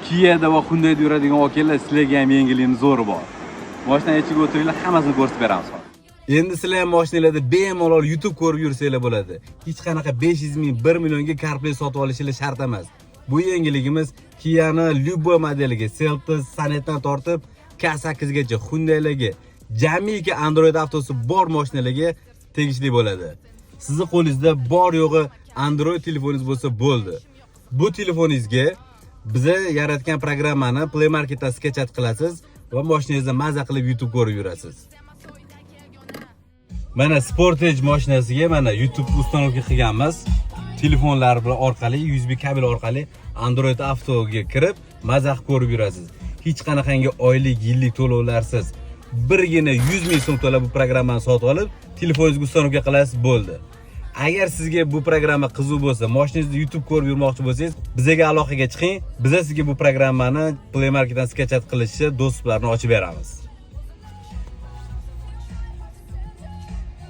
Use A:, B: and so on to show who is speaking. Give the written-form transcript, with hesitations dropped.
A: Kia'da va Hyundai'da yuradigan akalar, sizlarga ham yengillikning zo'ri bor. Mashina ichiga o'tiringlar, hammasini ko'rsatib beramiz. Endi sizlar ham mashinalarda bemalol YouTube ko'rib yursanglar bo'ladi. Hech qanaqa 500 ming, 1 millionga CarPlay sotib olishinglar shart emas. Bu yangiligimiz Kia'ni любой modeliga, Seltos, Sonetdan tortib K8 gacha Hyundai'larga, jamiki Android avtosi bor mashinalarga tegishli bo'ladi. Sizning qo'lingizda bor yo'g'i Android telefoningiz bo'lsa bo'ldi. Bu telefoningizga biza yaratgan programmani Play Marketdan sketchat qilasiz va mashinangizda maza qilib YouTube ko'rib yurasiz. Mana Sportage mashinasiga mana YouTube ustanovka qilganmiz. Telefonlar bilan orqali, USB kabel orqali Android Autoga kirib, maza qilib ko'rib yurasiz. Hech qanaqangi oylik, yillik to'lovlarsiz birgina 100 ming so'm to'lab bu programmani sotib olib, telefoningizga ustanovka qilasiz, bo'ldi. Agar sizga bu programma qiziq bo'lsa, mashinangizda YouTube ko'rib yurmoqchi bo'lsangiz, bizga aloqaga chiqing. Biz sizga bu programmani Play Marketdan sketchat qilishni, do'stlarni ochib beramiz.